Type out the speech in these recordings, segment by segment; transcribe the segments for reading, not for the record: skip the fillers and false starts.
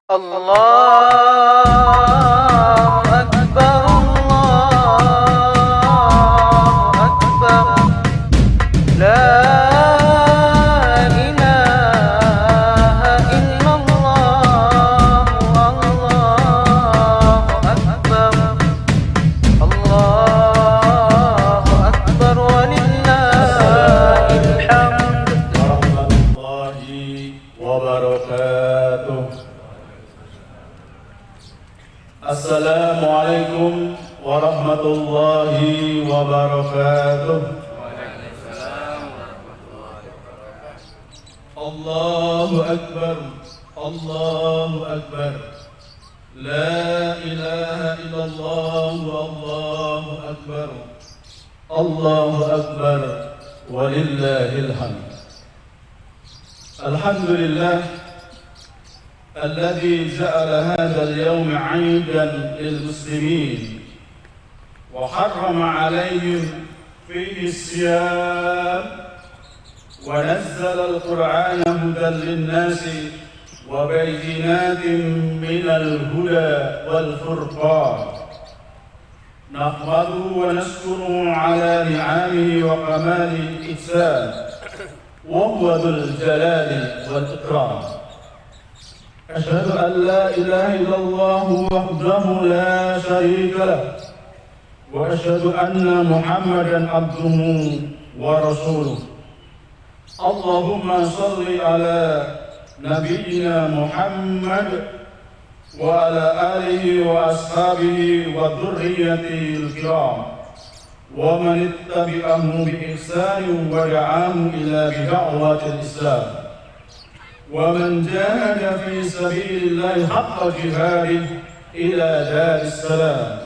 Allahu Akbar, Allahu Akbar, la ilaha illallah, Allahu Akbar, Allahu Akbar, walillahil hamd. Warahmatullahi wabarakatuh. Assalamualaikum warahmatullahi wabarakatuh. Allahu Akbar, Allahu Akbar, la ilaha illallah, Allahu Akbar, Allahu Akbar, walillahil hamd. Alhamdulillah الذي جعل هذا اليوم عيدا للمسلمين وحرم عليهم فيه الصيام ونزل القرآن هدى للناس وبينات من الهدى والفرقان نحمده ونشكره على نعمه وكمال الإحسان وهو ذو الجلال والإكرام. أشهد أن لا إله إلا الله وحده لا شريك له وأشهد أن محمدا عبده ورسوله. اللهم صل على نبينا محمد وعلى آله وأصحابه وذريته الكرام ومن اتبعهم بإحسان ودعاهم إلى بدعوة الإسلام ومن جاهد في سبيل الله حق جهاده إلى دار السلام.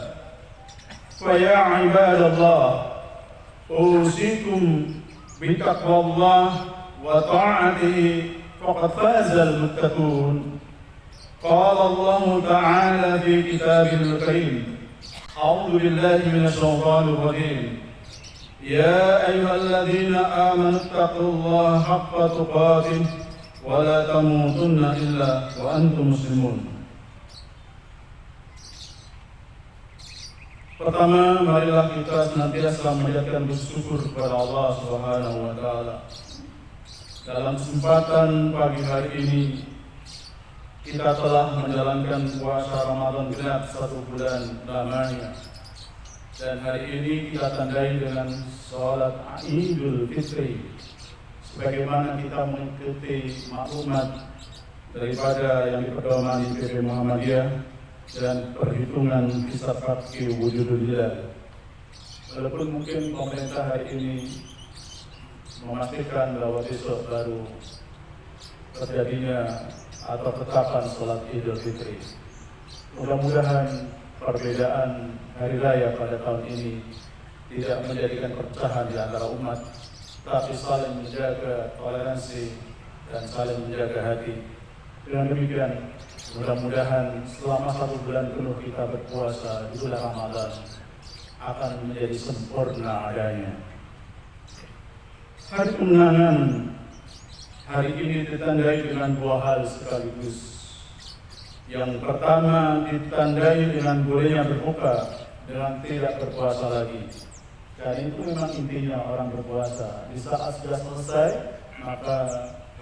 فيا عباد الله أوصيكم بتقوى الله وطاعته فقد فاز المتقون. قال الله تعالى في كتابه الكريم أعوذ بالله من الشيطان الرجيم يا أيها الذين آمنوا اتقوا الله حق تقاته ولا تموتن إلا وأنتم مسlimun. Pertama, marilah kita senantiasa menjadikan bersyukur kepada Allah Subhanahu wa taala. Dalam kesempatan pagi hari ini kita telah menjalankan puasa Ramadan genap 1 bulan lamanya. Dan hari ini kita tandai dengan salat Idul Fitri. Bagaimana kita mengikuti maklumat daripada yang dipedomani PP Muhammadiyah dan perhitungan hisab fakih wujudul hilal. Walaupun mungkin pemerintah hari ini memastikan bahwa besok baru terjadinya atau tetapan sholat Idul Fitri. Mudah-mudahan perbedaan hari raya pada tahun ini tidak menjadikan perpecahan di antara umat, tapi saling menjaga toleransi dan saling menjaga hati. Dengan demikian, mudah-mudahan selama 1 bulan penuh kita berpuasa di bulan Ramadan akan menjadi sempurna adanya. Hari kemenangan hari ini ditandai dengan 2 hal sekaligus. Yang pertama ditandai dengan bolehnya berbuka dengan tidak berpuasa lagi. Dan itu memang intinya orang berpuasa. Di saat sudah selesai, maka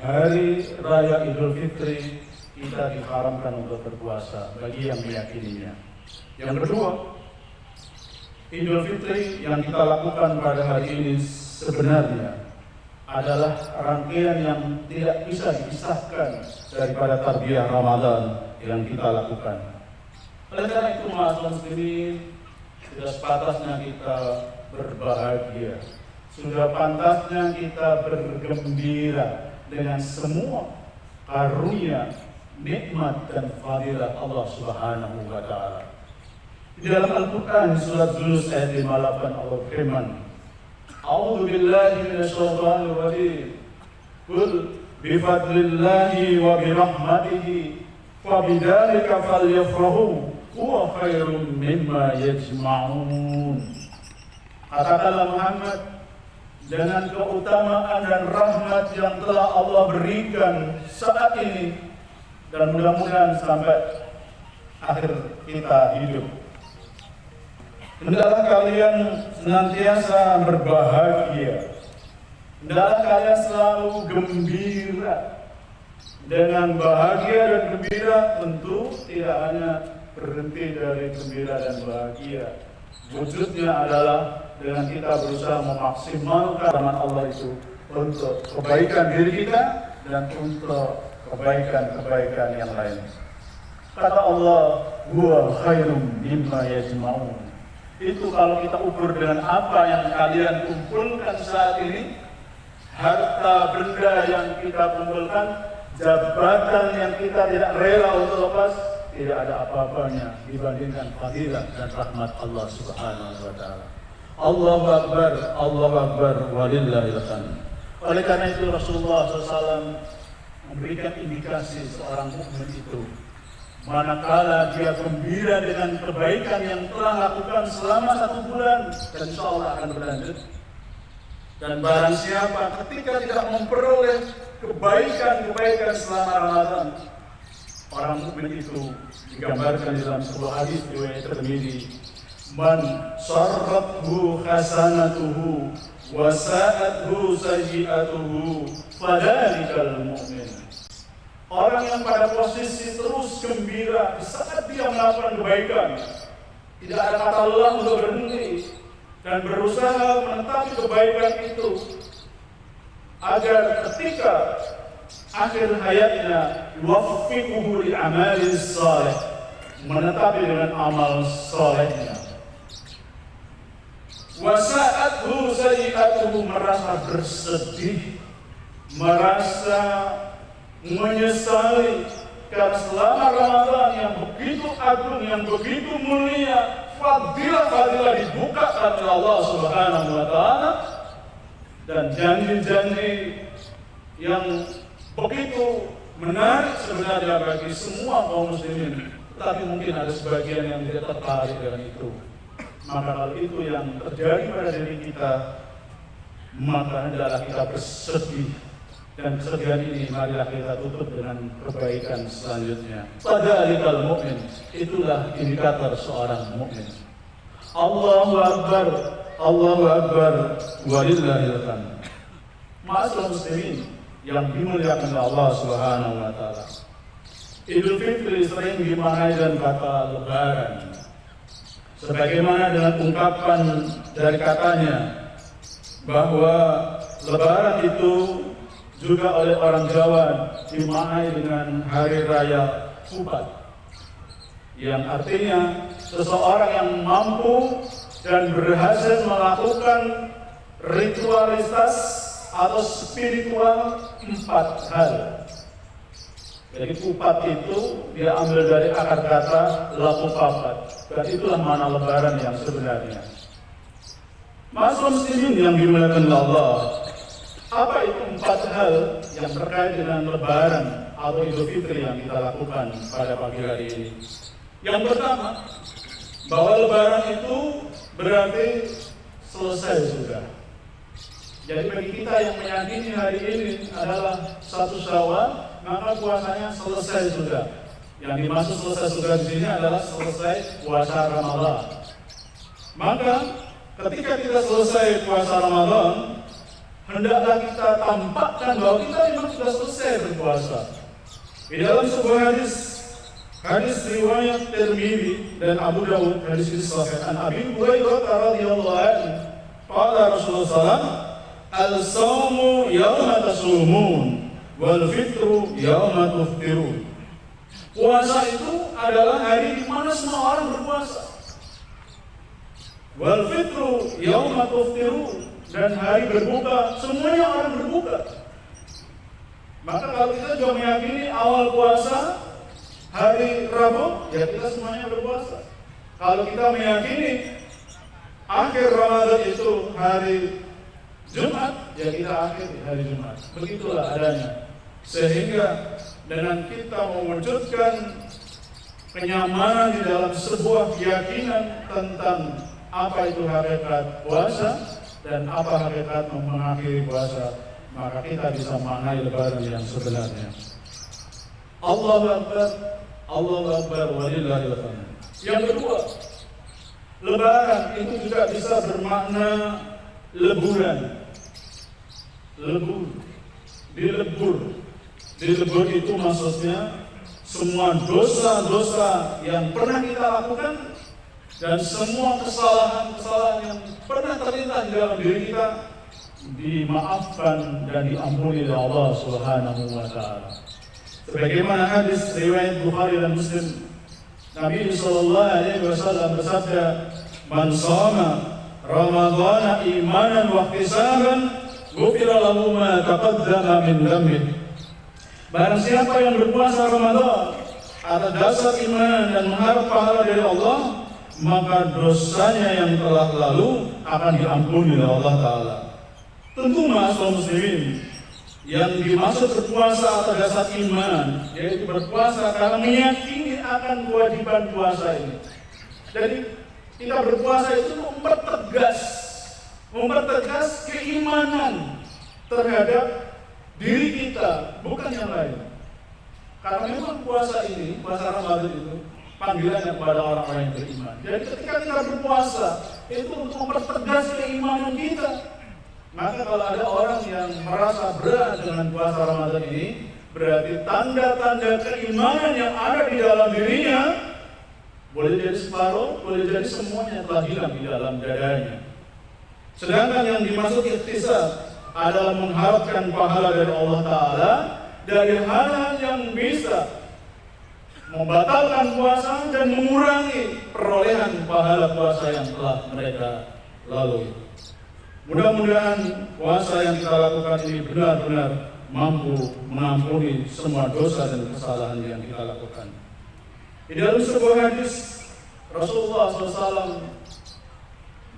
hari Raya Idul Fitri kita diharamkan untuk berpuasa bagi yang meyakininya. Yang kedua, Idul Fitri yang kita lakukan pada hari ini sebenarnya adalah rangkaian yang tidak bisa dipisahkan daripada tarbiyah Ramadan yang kita lakukan. Oleh karena itu, ma'asyiral muslimin, sudah sepantasnya kita berbahagia, sudah pantasnya kita bergembira dengan semua karunia, nikmat dan fadilah Allah Subhanahu wa taala. Di dalam Al-Qur'an surat Yunus ayat 58 Allah firman, A'udzu billahi minasyaitonir rajim. Qul bi fadlillahi wa bi rahmatihi fa bidzalika falyafrahu huwa khairum mimma yajma'un. Katakanlah Muhammad, dengan keutamaan dan rahmat yang telah Allah berikan saat ini dan mudah-mudahan sampai akhir kita hidup. Hendaklah kalian senantiasa berbahagia. Hendaklah kalian selalu gembira. Dengan bahagia dan gembira tentu tidak hanya berhenti dari gembira dan bahagia. Wujudnya adalah dengan kita berusaha memaksimalkan rahmat Allah itu untuk kebaikan diri kita dan untuk kebaikan-kebaikan yang lain. Kata Allah, huwa khairum mimma yajma'un. Itu kalau kita ukur dengan apa yang kalian kumpulkan saat ini, harta benda yang kita kumpulkan, jabatan yang kita tidak rela untuk lepas, tidak ada apa-apanya dibandingkan fadilah dan rahmat Allah Subhanahu wa taala. Allahu Akbar, walillahil hamd. Oleh karena itu Rasulullah SAW memberikan indikasi seorang mukmin itu manakala dia gembira dengan kebaikan yang telah lakukan selama 1 bulan, dan insya Allah akan berlanjut. Dan barang siapa ketika tidak memperoleh kebaikan-kebaikan selama Ramadan, orang mukmin itu digambarkan dalam sebuah hadis riwayat Tirmidzi, man sarrathu hasanatuhu wa sa'athu sayyi'atuhu fadzalikal mu'min. Orang yang pada posisi terus gembira di saat dia melakukan kebaikan, tidak ada kata lelah untuk berhenti dan berusaha menetapi kebaikan itu, agar ketika akhir hayatnya yuwaffiquhu li amalis salih, menetapi dengan amal salehnya. Wa sa'athu sayyi'atuhu, merasa bersedih, merasa menyesali karena selama Ramadan yang begitu agung, yang begitu mulia, fadilah-fadilah dibukakan oleh Allah Subhanahu wa taala, dan janji-janji yang begitu menarik sebenarnya bagi semua kaum muslimin, tetapi mungkin ada sebagian yang tidak tertarik dengan itu. Maka kalau itu yang terjadi pada diri kita, maka hendaklah kita bersedih, dan kesedihan ini marilah kita tutup dengan kebaikan selanjutnya. Fadzalikal mu'min, itulah indikator seorang mukmin. Allahu Akbar, walillahil hamd. Ma'asyiral muslimin yang dimuliakan oleh Allah Subhanahu wa taala, Idul Fitri sering dimaknai dengan kata lebaran, sebagaimana dengan ungkapan dari katanya bahwa lebaran itu juga oleh orang Jawa dimaknai dengan hari raya Kupat, yang artinya seseorang yang mampu dan berhasil melakukan ritualitas atau spiritual 4 hal. Jadi Kupat itu dia ambil dari akar kata lakupapat, dan itulah makna lebaran yang sebenarnya. Ma'asyiral muslimin yang dimuliakan Allah, apa itu 4 hal yang terkait dengan lebaran atau Idul Fitri yang kita lakukan pada pagi hari ini? Yang pertama, bahwa lebaran itu berarti selesai sudah. Jadi bagi kita yang meyakini hari ini adalah 1 Syawal, maka puasanya selesai sudah. Yang dimaksud selesai sudah di sini adalah selesai puasa Ramadan. Maka ketika kita selesai puasa Ramadan, hendaklah kita tampakkan bahwa kita memang sudah selesai berpuasa. Di dalam sebuah hadis riwayat Tirmidzi dan Abu Dawud, hadis ini sahih, an Abi Hurairah radhiyallahu anhu, qala Rasulullah sallallahu al-shawmu yawma tasumun wal fitru yawma tuftirun. Puasa itu adalah hari di mana semua orang berpuasa. Wal fitru yawma tuftirun, dan hari berbuka semuanya orang berbuka. Maka kalau kita juga meyakini awal puasa hari Rabu, ya kita semuanya berpuasa. Kalau kita meyakini akhir Ramadan itu hari Jumat, ya kita akhiri hari Jumat. Begitulah adanya. Sehingga dengan kita mewujudkan kenyamanan di dalam sebuah keyakinan tentang apa itu hakikat puasa dan apa hakikat mengakhiri puasa, maka kita bisa maknai lebaran yang sebenarnya. Allahu Akbar, walillahil hamd. Yang kedua, Lebaran itu juga bisa bermakna leburan. Dilebur itu maksudnya semua dosa-dosa yang pernah kita lakukan dan semua kesalahan-kesalahan yang pernah terlintas di dalam diri kita dimaafkan dan diampuni oleh Allah Subhanahu wa taala. Sebagaimana hadis riwayat Bukhari dan Muslim, Nabi sallallahu alaihi wasallam bersabda, "Man shoma Ramadhana imanan wa ihtisaban, ghufira lahu ma taqaddama min dhanbihi." Barang siapa yang berpuasa Ramadan atas dasar iman dan mengharap pahala dari Allah, maka dosanya yang telah lalu akan diampuni oleh Allah Ta'ala. Tentu kaum muslimin, yang dimaksud berpuasa atas dasar iman, yaitu berpuasa karena meyakini akan kewajiban puasa ini. Jadi kita berpuasa itu mempertegas keimanan terhadap diri kita, bukan yang lain. Karena memang puasa ini, puasa Ramadan itu panggilannya kepada orang-orang yang beriman. Jadi ketika kita berpuasa itu untuk mempertegas keimanan kita. Maka kalau ada orang yang merasa berat dengan puasa Ramadan ini, berarti tanda-tanda keimanan yang ada di dalam dirinya boleh jadi separuh, boleh jadi semuanya telah hilang di dalam dadanya. Sedangkan yang dimaksud ihtisab adalah mengharapkan pahala dari Allah Ta'ala dari hal-hal yang bisa membatalkan puasa dan mengurangi perolehan pahala puasa yang telah mereka lalui. Mudah-mudahan puasa yang kita lakukan ini benar-benar mampu mengampuni semua dosa dan kesalahan yang kita lakukan. Di dalam sebuah hadis, Rasulullah SAW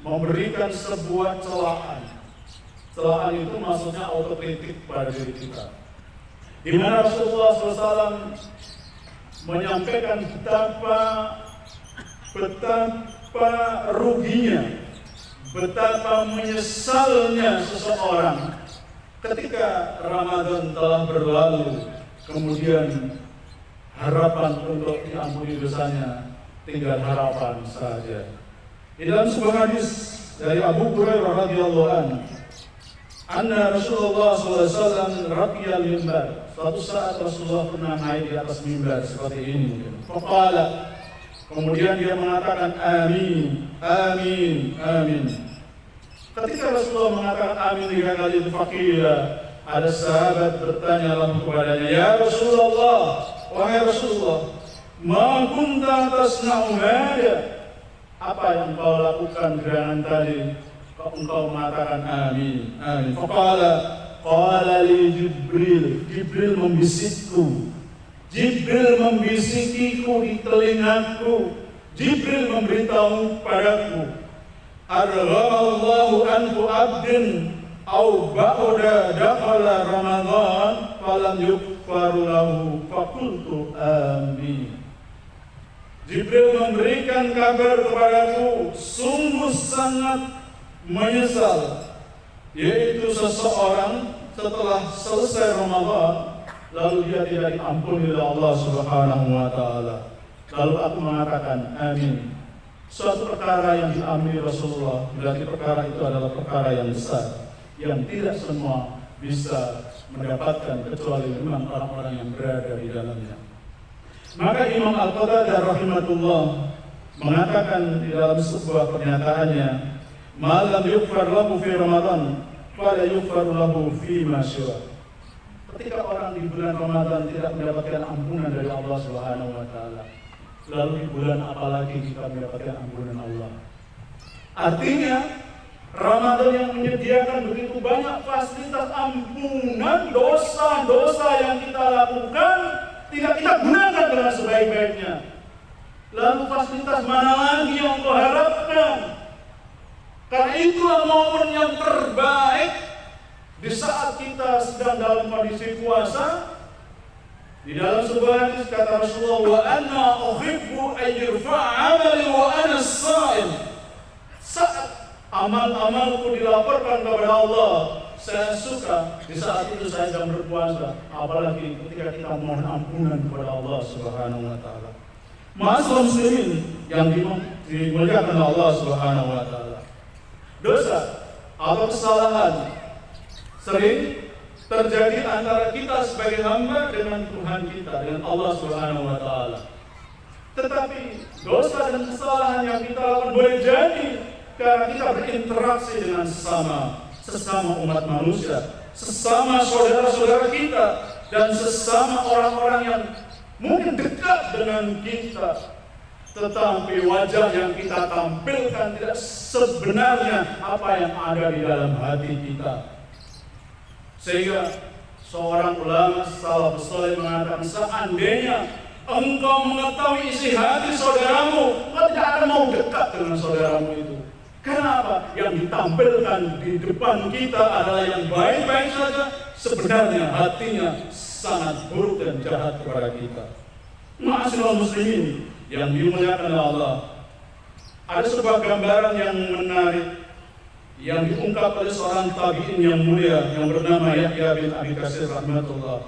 memberikan sebuah celaan. Celaan itu maksudnya autokritik pada diri kita, di mana Rasulullah SAW menyampaikan betapa ruginya, betapa menyesalnya seseorang ketika Ramadan telah berlalu, kemudian harapan untuk diampuni dosanya tinggal harapan saja. Di dalam sebuah hadis dari Abu Hurairah radhiyallahu anhu, anna Rasulullah SAW raqiyal mimbar. Suatu saat Rasulullah pernah naik di atas mimbar seperti ini mungkin. Faqala, kemudian dia mengatakan amin, amin, amin. Ketika Rasulullah mengatakan amin 3 kali itu, faqila, ada sahabat bertanya langsung kepadanya, ya Rasulullah, wahai Rasulullah, ma kunta tasna'u hada, apa yang kau lakukan dengan tadi engkau mengatakan amin, amin. Qala li Jibril membisikku, Jibril membisikiku di telingaku, Jibril memberitahu padaku, arghamallahu anfu abdin au ba'da dakhala Ramadan falam yukfaru lahu faqultu amin. Jibril memberikan kabar kepadaku, sungguh sangat menyesal, yaitu seseorang setelah selesai Ramadan lalu dia tidak diampuni oleh Allah Subhanahu wa taala. Lalu aku mengatakan amin. Suatu perkara yang diamini Rasulullah, berarti perkara itu adalah perkara yang besar, yang tidak semua bisa mendapatkan kecuali memang orang-orang yang berada di dalamnya. Maka Imam Al-Qatadah rahimahullah mengatakan di dalam sebuah pernyataannya, malam yukfar lahu fi Ramadan, fala yukfar lahu fi ma siwa. Ketika orang di bulan Ramadan tidak mendapatkan ampunan dari Allah Subhanahu wa taala, lalu di bulan apalagi kita mendapatkan ampunan Allah? Artinya Ramadan yang menyediakan begitu banyak fasilitas ampunan dosa-dosa yang kita lakukan tidak kita gunakan dengan sebaik-baiknya. Lalu fasilitas mana lagi yang kau harapkan? Karena itulah momen yang terbaik di saat kita sedang dalam kondisi puasa. Di dalam sebuah hadis kata Rasulullah, wa anna uhibbu an yurfa'a 'amali wa ana sha'im. Saat amal-amalku dilaporkan kepada Allah saya suka di saat itu saya sedang berpuasa, apalagi ketika kita mohon ampunan kepada Allah Subhanahu wa taala. Ma'asyiral muslimin yang dimuliakan Allah Subhanahu wa taala. Dosa atau kesalahan sering terjadi antara kita sebagai hamba dengan Tuhan kita, dengan Allah Subhanahu wa taala. Tetapi dosa dan kesalahan yang kita lakukan boleh jadi karena kita berinteraksi dengan sesama umat manusia, sesama saudara-saudara kita, dan sesama orang-orang yang mungkin dekat dengan kita. Tetapi wajah yang kita tampilkan tidak sebenarnya apa yang ada di dalam hati kita. Sehingga seorang ulama salafus saleh mengatakan, seandainya engkau mengetahui isi hati saudaramu, engkau tidak akan mau dekat dengan saudaramu itu. Kenapa? Yang ditampilkan di depan kita adalah yang baik-baik saja, sebenarnya hatinya sangat buruk dan jahat kepada kita. Ma'asyiral muslimin yang dimuliakan Allah, ada sebuah gambaran yang menarik yang diungkap oleh seorang tabi'in yang mulia yang bernama Yahya bin Abi Katsir rahmatullah.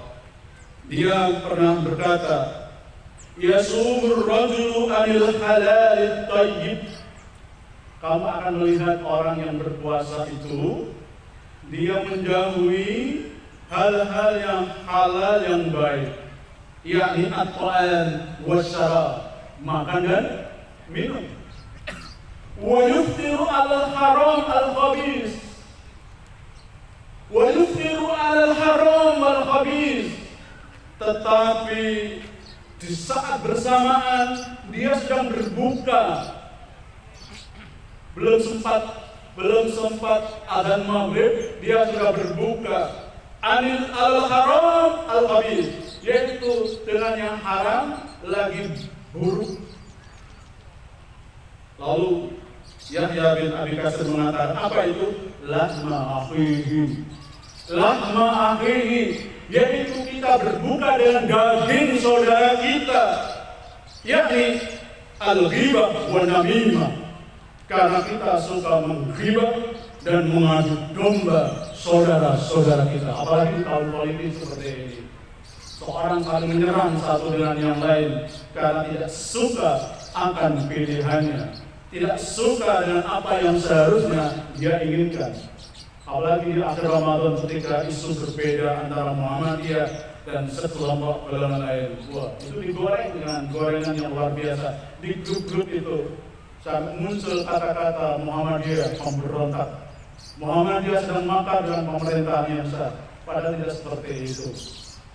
Dia pernah berkata, "Yasumur rajulu anil halalil thayyib." Kamu akan melihat orang yang berpuasa itu dia menjauhi hal-hal yang halal yang baik, yakni at-ta'am wasyarab, makan dan minum. Wa yuftiru 'alal haram al-khabith. Wa yuftiru 'alal haram al-khabith. Tetapi di saat bersamaan dia sedang berbuka. Belum sempat azan maghrib dia sudah berbuka. Anil al-haram al-khabith, yaitu dengan yang haram lagi buruk. Lalu Yahya bin Abi Katsir mengatakan, apa itu? Lahma akhihi. Lahma akhihi, yaitu kita berbuka dengan daging saudara kita, yakni al-ghibah wa namimah. Karena kita suka menghibah dan mengadu domba saudara-saudara kita. Apalagi tahun politik seperti ini, seorang saling menyerang satu dengan yang lain karena tidak suka akan pilihannya, tidak suka dengan apa yang seharusnya dia inginkan. Apalagi di akhir Ramadan ketika isu berbeda antara Muhammadiyah dan sekelompok golongan lain, wah, itu digoreng dengan gorengan yang luar biasa. Di grup-grup itu sampai muncul kata-kata Muhammadiyah pemberontak, Muhammadiyah sedang makar dengan pemerintahan yang sah. Padahal tidak seperti itu.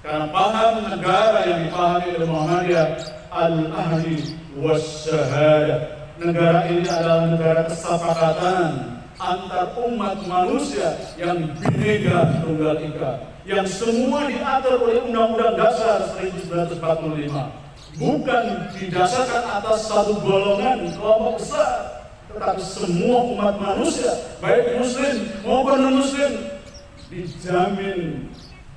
Karena paham negara yang dipahami oleh Muhammadiyah al-ahli was-syahadah. Negara ini adalah negara kesepakatan antar umat manusia yang Bhinneka Tunggal Ika, yang semua diatur oleh Undang-Undang Dasar 1945. Bukan didasarkan atas satu golongan kelompok besar, tetapi semua umat manusia, baik muslim maupun non-muslim, dijamin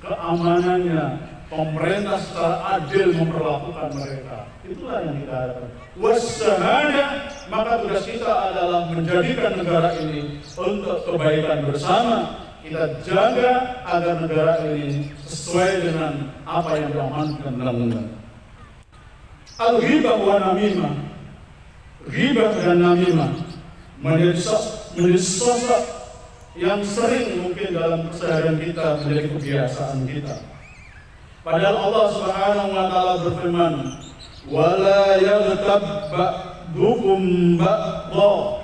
keamanannya. Pemerintah secara adil memperlakukan mereka. Itulah yang kita harapkan. Wassahadah, maka tugas kita adalah menjadikan negara ini untuk kebaikan bersama. Kita jaga agar negara ini sesuai dengan apa yang diamankan undang-undang. Al-ghibah wa namimah, ghibah dan namimah menjadi sosok yang sering mungkin dalam keseharian kita menjadi kebiasaan kita. Padahal Allah Subhanahu wa taala berfirman, "Wala yaghtab ba'dukum ba'dha."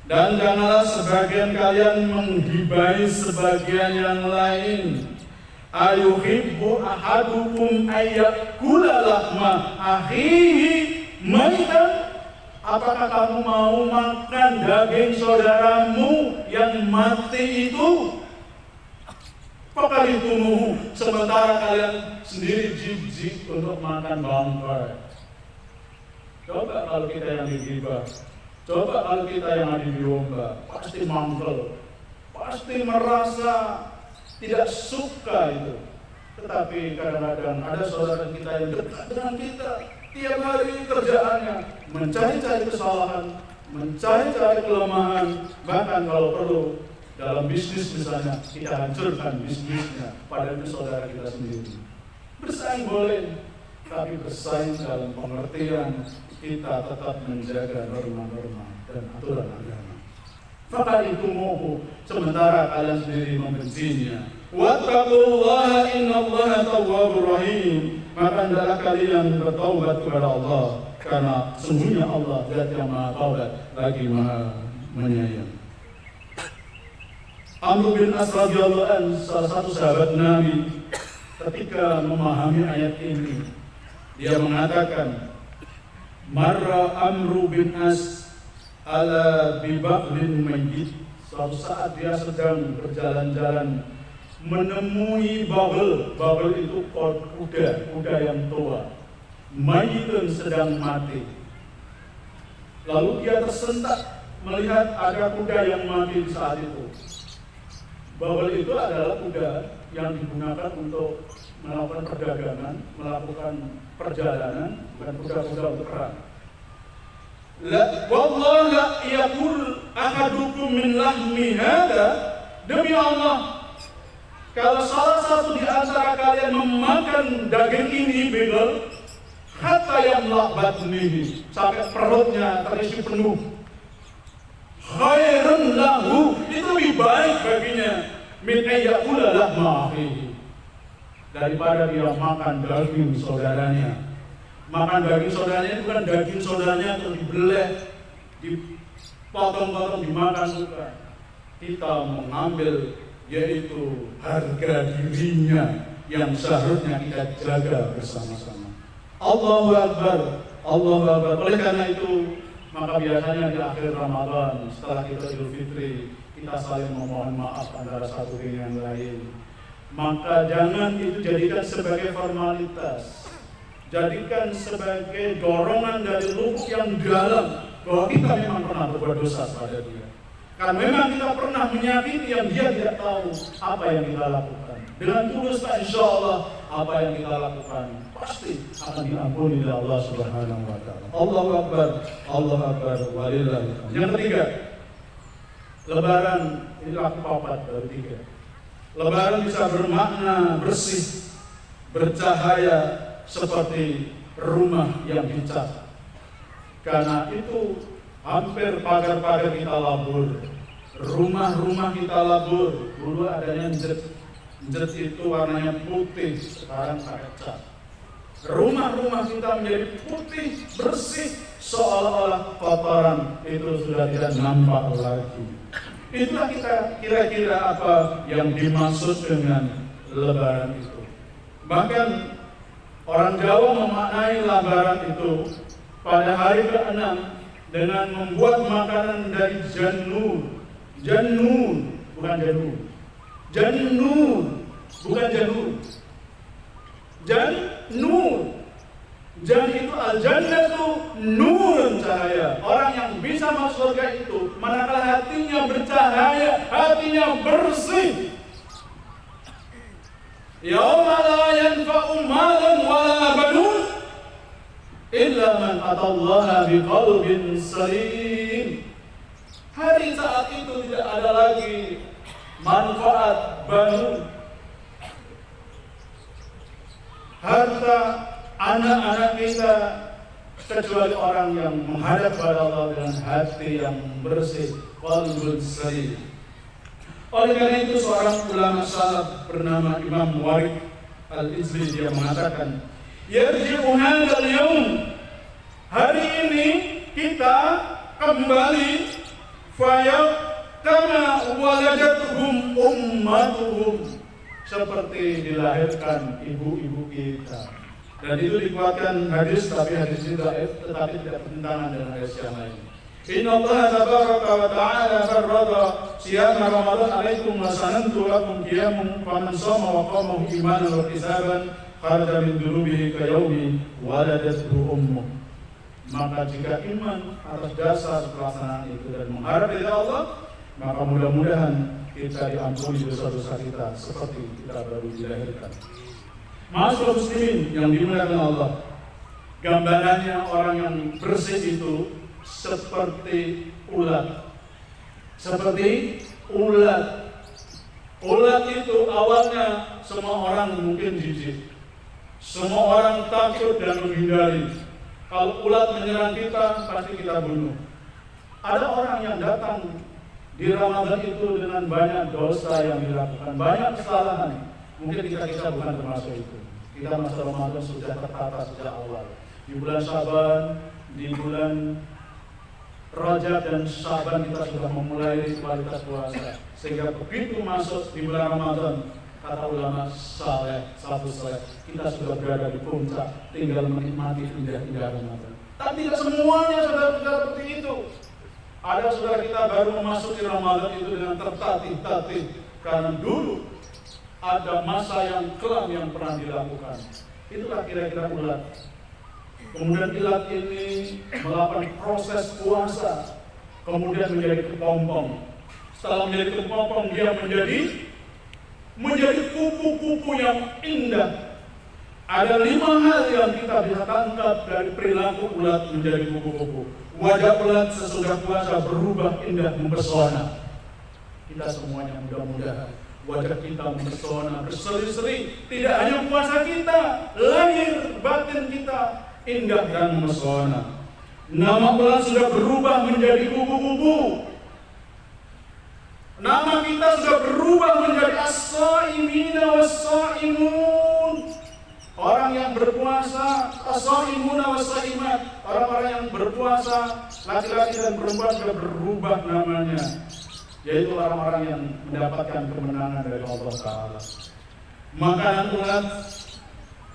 Dan janganlah sebagian kalian menggibahi sebagian yang lain. Ayuhibbu ahadukum ayyakula lahma akhihi maitan. Apakah kamu mau makan daging saudaramu yang mati itu? Fakarihumuhu, sementara kalian sendiri jijik untuk makan bangkai. Coba kalau kita yang digibah, coba kalau kita yang adu domba, pasti mangkel, pasti merasa tidak suka itu. Tetapi kadang-kadang ada saudara kita yang dekat dengan kita, tiap hari kerjaannya mencari-cari kesalahan, mencari-cari kelemahan, bahkan kalau perlu Dalam bisnis misalnya, kita hancurkan bisnisnya, padahal itu saudara kita sendiri. Bersaing boleh, tapi bersaing dalam pengertian kita tetap menjaga norma-norma dan aturan agama. Maka itu mohu, sementara kalian sendiri membencinya. Wattaqullaha innallaha tawwabur rahim. Maka hendaklah kalian bertaubat kepada Allah, karena sungguhnya Allah Zat yang Maha Taubat lagi Maha Menyayang. Amr bin As radhiyallahu anhu, salah satu sahabat Nabi, ketika memahami ayat ini, dia mengatakan, marra Amr bin As ala bibaqlin mayyit. Suatu saat dia sedang berjalan-jalan menemui bagel. Bagel itu kuda yang tua. Mayyitun, sedang mati. Lalu dia tersentak melihat ada kuda yang mati di saat itu. Bagel itu adalah kuda yang digunakan untuk melakukan perdagangan, melakukan perjalanan, bukan kuda-kuda untuk perang. Wallahu la yakul ahadukum min lahmi hada, demi Allah, kalau salah satu di antara kalian memakan daging ini bagel, hatta yamla batnihi, sampai perutnya terisi penuh, khairun lahu, itu lebih baik baginya, min ayyakula lahma akhihi, daripada dia makan daging saudaranya. Makan daging saudaranya itu kan daging saudaranya itu dibelah, dipotong-potong, dimakan bukan. Kita mengambil yaitu harga dirinya yang seharusnya kita jaga bersama-sama. Allahu Akbar, Allahu Akbar. Oleh karena itu, maka biasanya di akhir Ramadan, setelah kita Idul Fitri, kita saling memohon maaf antara satu dengan yang lain. Maka jangan itu jadikan sebagai formalitas, jadikan sebagai dorongan dari lubuk yang dalam bahwa kita memang pernah berbuat dosa pada dia. Karena memang kita pernah menyakiti yang dia tidak tahu apa yang kita lakukan. Dengan tulus, insya Allah, apa yang kita lakukan pasti akan diampuni oleh Allah Subhanahu wa Ta'ala. Allahu Akbar, Allahu Akbar, walillahil hamd. Yang ketiga, Lebaran itu aku papat dari tiga. Lebaran bisa bermakna bersih, bercahaya seperti rumah yang dicat. Karena itu hampir pagar-pagar kita labur, rumah-rumah kita labur. Dulu adanya jet itu warnanya putih, sekarang pakai cat. Rumah-rumah kita menjadi putih, bersih, seolah-olah kotoran itu sudah tidak nampak lagi. Itulah kita kira-kira apa yang dimaksud dengan Lebaran itu. Bahkan orang Jawa memaknai Lebaran itu pada hari ke-6 dengan membuat makanan dari janur. Janur, bukan janur. Janur, bukan janur. Janur. Jan itu al-jannatu nurun, cahaya. Orang yang bisa masuk surga itu manakala hatinya bercahaya, hatinya bersih. Yauma la yanfa'u malun wala banun illa man atallaha biqalbin salim. Hari saat itu tidak ada lagi manfaat banun, harta, anak-anak kita, kecuali orang yang menghadap pada Allah dengan hati yang bersih, qalbun salim. Oleh karena itu seorang ulama salaf bernama Imam Warid Al-Izli, dia mengatakan, yarji'u hadzal yaum, hari ini kita kembali, fayaq kama waladathum ummatuhum, seperti dilahirkan ibu-ibu kita. Dan itu dikuatkan hadis, tapi hadis ini dhaif, tetapi tidak bertentangan dengan hadis yang lain. Inna Allah tabaraka wa ta'ala farrada siyama Ramadan alaikum wa sanantu lakum qiyamun faman shoma wa qamahu imanan wa ihtisaban kharaja min dhunubihi ka yaumi waladathu ummuh. Maka jika iman atas dasar pelaksanaan itu dan mengharap dari Allah, maka mudah-mudahan kita diampuni dosa-dosa kita seperti kita baru dilahirkan. Ma'asyiral muslimin yang dimuliakan Allah, gambarannya orang yang bersih itu seperti ulat, seperti ulat. Ulat itu awalnya semua orang mungkin jijik. Semua orang takut dan menghindari. Kalau ulat menyerang kita, pasti kita bunuh. Ada orang yang datang di Ramadan itu dengan banyak dosa yang dilakukan, banyak kesalahan. Mungkin kita bukan termasuk itu. Kita masa Ramadan sudah tertata sejak awal. Di bulan Syaban, di bulan Rajab dan Syaban kita sudah memulai kualitas puasa. Sehingga begitu masuk di bulan Ramadan, kata ulama saleh, kita sudah berada di puncak, tinggal menikmati indah-indah Ramadan. Tapi tidak semuanya saudara-saudara seperti itu. Ada saudara kita baru memasuki Ramadan itu dengan tertatih-tatih karena dulu ada masa yang kelam yang pernah dilakukan. Itulah kira-kira ulat. Kemudian ulat ini melakukan proses puasa, kemudian menjadi kepompong. Setelah menjadi kepompong, dia menjadi kupu-kupu yang indah. Ada 5 hal yang kita bisa tangkap dari perilaku ulat menjadi kupu-kupu. Wajah ulat sesudah puasa berubah indah mempesona. Kita semuanya mudah-mudahan wajah kita mempesona, berseri-seri. Tidak hanya puasa kita, lahir batin kita indah dan mempesona. Nama ulat sudah berubah menjadi kupu-kupu. Nama kita sudah berubah menjadi as-saimina was-saimun. Orang yang berpuasa, as-saimuna was-saimat. Orang-orang yang berpuasa, laki-laki dan perempuan sudah berubah namanya. Yaitu orang-orang yang mendapatkan kemenangan dari Allah Ta'ala. Makanan ulat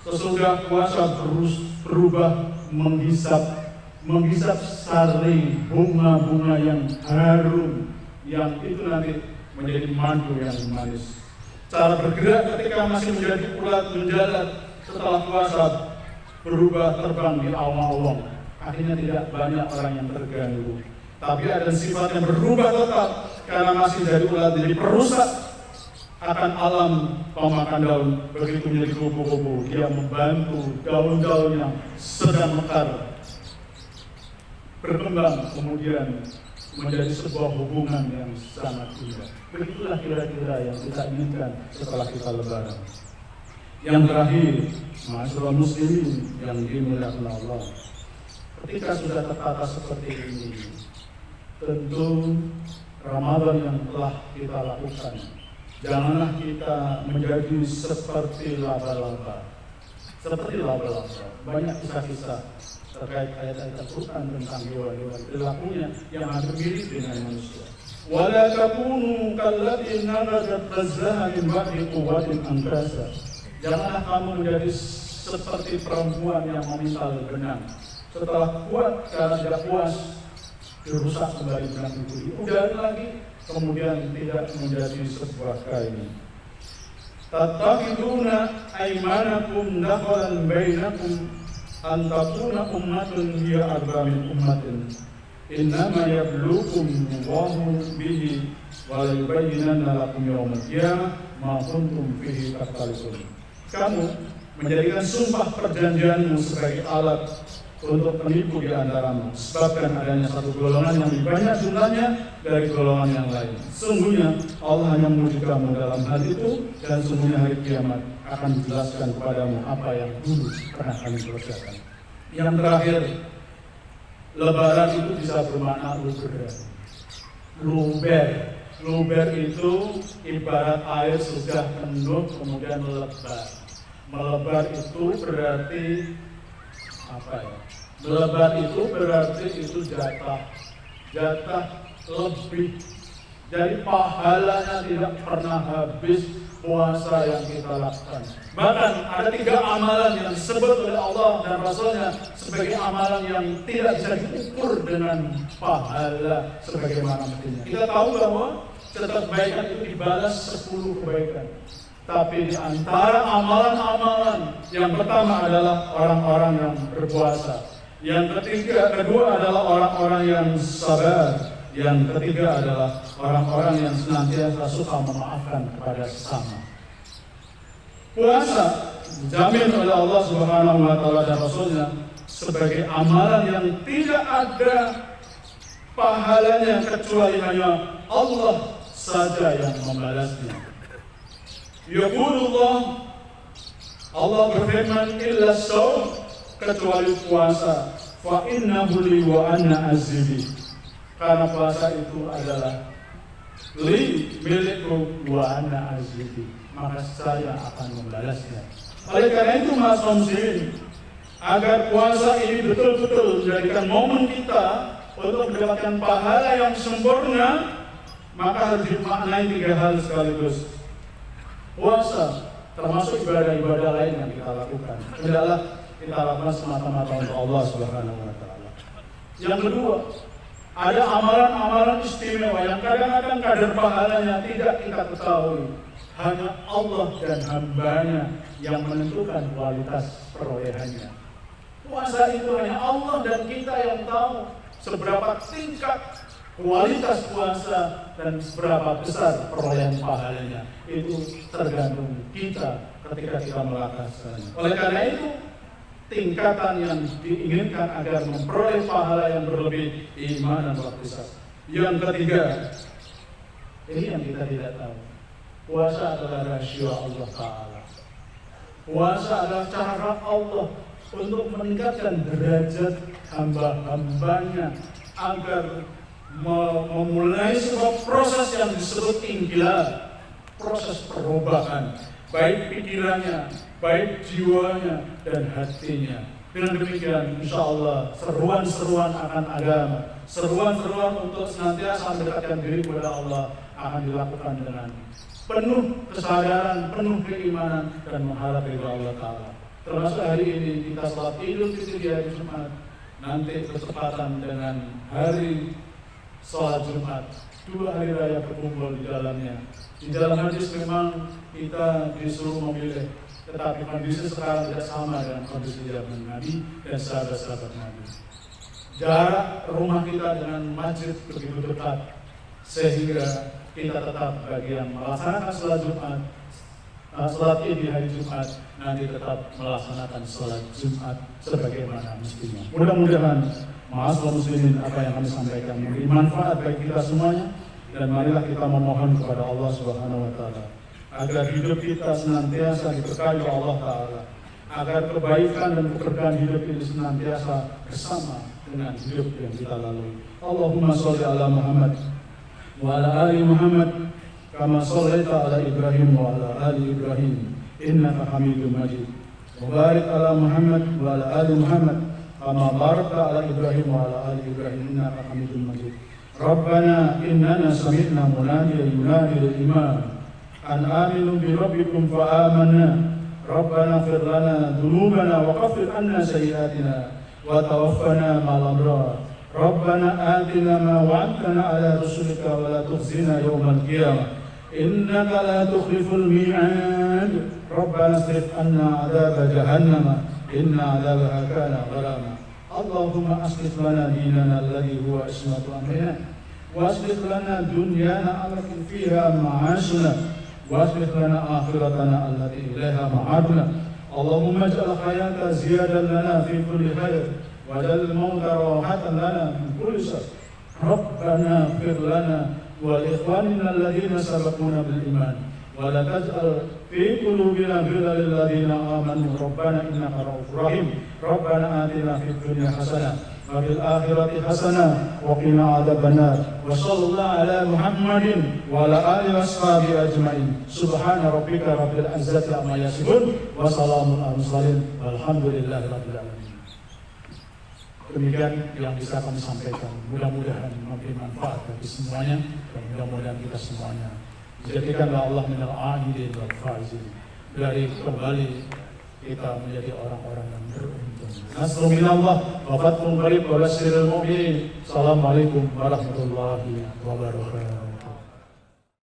sesudah puasa berubah menghisap sari bunga-bunga yang harum, yang itu nanti menjadi madu yang manis. Cara bergerak ketika masih menjadi ulat menjalar, setelah puasa berubah terbang di awang-awang. Akhirnya tidak banyak orang yang terganggu. Tapi ada sifat yang berubah total karena masih dari ulat, jadi perusak akan alam pemakan daun. Begitu menjadi kupu-kupu, dia membantu daun-daun yang sedang mekar berkembang, kemudian menjadi sebuah hubungan yang sangat indah. Begitulah kira-kira yang kita inginkan setelah kita lebaran. Yang terakhir, masyarakat muslimin yang dimuliakan Allah, ketika sudah tertata seperti ini, tentu Ramadan yang telah kita lakukan, janganlah kita menjadi seperti laba-laba. Banyak kisah-kisah terkait ayat-ayat Al-Quran tentang hewan-hewan perilakunya yang hampir mirip dengan manusia. Wala takunu kallati nabazat ghazlaha min ba'di quwwatin ankasa. Janganlah kamu menjadi seperti perempuan yang memintal benang. Setelah kuat karena tidak puas, dirusak kembali benang itu, diudari lagi, kemudian tidak menjadi sebuah kain. Tattakhiduna aymanakum dakhalan bainakum an takuna ummatun hiya arba min ummatin. Innama yabluukum Allahu bihi wa la yubayyinanna lakum yawmal qiyamah ma kuntum fihi takhtalifun. Kamu menjadikan sumpah perjanjianmu sebagai alat untuk penipu di antaramu, sebabkan adanya satu golongan yang lebih banyak jumlahnya dari golongan yang lain. Sungguhnya Allah hanya menguji kamu dalam hal itu, dan sungguhnya hari kiamat akan dijelaskan kepadamu apa yang dulu pernah kami kerjakan. Yang terakhir, Lebaran itu bisa bermakna luber. Luber itu ibarat air sudah penuh kemudian melebar. Melebar itu berarti apa ya? Melebar itu berarti itu jatah lebih. Jadi pahalanya tidak pernah habis puasa yang kita lakukan. Bahkan ada 3 amalan yang disebut oleh Allah dan Rasulnya sebagai amalan yang tidak bisa diukur dengan pahala sebagaimana mestinya. Kita tahu bahwa setiap kebaikan itu dibalas 10 kebaikan. Tapi di antara amalan-amalan, yang pertama adalah orang-orang yang berpuasa. Yang kedua adalah orang-orang yang sabar. Yang ketiga adalah orang-orang yang senantiasa suka memaafkan kepada sesama. Puasa dijamin oleh Allah Subhanahu wa Ta'ala dan Rasulnya sebagai amalan yang tidak ada pahalanya kecuali hanya Allah saja yang membalasnya. Yaqulullah, Allah berfirman, illa shaum, kecuali puasa, fa innahu li wa anna azidi, karena puasa itu adalah milikku wa ana azidi, maka saya akan membalasnya. Oleh karena itu Mas Muslimin, agar puasa ini betul-betul menjadikan momen kita untuk mendapatkan pahala yang sempurna, maka harus dimaknai 3 hal sekaligus. Puasa termasuk ibadah-ibadah lain yang kita lakukan, hendaklah kita lakukan semata-mata untuk Allah Subhanahu wa taala. Yang kedua, ada amalan-amalan istimewa yang kadang-kadang kadar pahalanya tidak kita ketahui. Hanya Allah dan hambanya yang menentukan kualitas perolehannya. Puasa itu hanya Allah dan kita yang tahu seberapa tingkat kualitas puasa dan seberapa besar perolehan pahalanya. Itu tergantung kita ketika kita melakukannya. Oleh karena itu, tingkatan yang diinginkan agar memperoleh pahala yang berlebih, iman dan ihsan. Yang ketiga, ini yang kita tidak tahu. Puasa adalah rahasia Allah Ta'ala. Puasa adalah cara Allah untuk meningkatkan derajat hamba-hambanya agar memulai sebuah proses yang disebut inqilab, proses perubahan, baik pikirannya, baik jiwanya dan hatinya. Dengan demikian, insya Allah seruan-seruan akan agama, seruan-seruan untuk senantiasa mendekatkan diri kepada Allah akan dilakukan dengan penuh kesadaran, penuh keimanan dan mengharap ridha Allah Ta'ala. Termasuk hari ini kita salat Idul Fitri di hari Jumat, nanti bertepatan dengan hari salat Jumat, 2 hari raya berkumpul di dalamnya. Di dalam hadis memang kita disuruh memilih, tetapi kondisi sekarang tidak sama dengan kondisi zaman Nabi dan sahabat-sahabat Nabi. Jarak rumah kita dengan masjid begitu dekat, sehingga kita tetap bagi yang melaksanakan sholat Jumat, sholat Id di hari Jumat, nanti tetap melaksanakan sholat Jumat sebagaimana mestinya. Mudah-mudahan ma'asyiral muslimin, apa yang kami sampaikan memberi manfaat bagi kita semuanya, dan marilah kita memohon kepada Allah Subhanahu wa taala agar hidup kita senantiasa diberkahi oleh Allah Ta'ala, agar kebaikan dan keberkahan hidup ini senantiasa bersama dengan hidup yang kita lalui. Allahumma sholli ala Muhammad wa ala ali Muhammad kama shallaita ala Ibrahim wa ala ali Ibrahim innaka Hamidum Majid. Wa barik ala Muhammad wa ala ali Muhammad kama barakta ala Ibrahim wa ala ali Ibrahim innaka Hamidum Majid. Rabbana innana sami'na munadiyan yunadi lil iman an aminu bi rabbikum fa amanna. Rabbana ighfir lana dhunubana wa kaffir anna sayyi'atina wa tawaffana ma'al abrar. Rabbana atina ma wa'adtana ala rusulika wa la tukhzina yawmal qiyamah innaka la tukhliful mi'ad. Rabbana asrif anna 'adzaba jahannam inna 'adzabaha kana gharama. Allahumma aslih lana dinana alladhi huwa ismatu amrina wa aslih lana dunyana allati fiha ma'ashuna wa aslih lana akhiratana allati ilaiha ma'aduna. Allahumma ij'al hayata ziyadatan lana fi kulli khair waj'al mauta rahatan lana min kulli shar. Rabbana ighfir lana wa li ikhwanina alladhina sabaquna bil iman wa la taj'al fi qulubina ghillan lil ladzina amanu rabbana innaka ra'ufur rahim. Rabbana atina fid dunya hasanah wa fil akhirati hasanah wa qina adzabannar. Wa sallallahu ala Muhammadin wa ala alihi washabihi ajmain. Subhana rabbika rabbil izzati amma yasifun wa salamun alal mursalin walhamdulillahi rabbil alamin. Demikian yang bisa kami sampaikan. Mudah-mudahan memberi manfaat bagi semuanya dan mudah-mudahan kita semuanya dijadikanlah Allah minal a'idin wal faizin, dari kembali kita menjadi orang-orang yang beruntung. Nasrun minallah wa fathun qarib wa basyiril mu'minin. Assalamualaikum warahmatullahi wabarakatuh.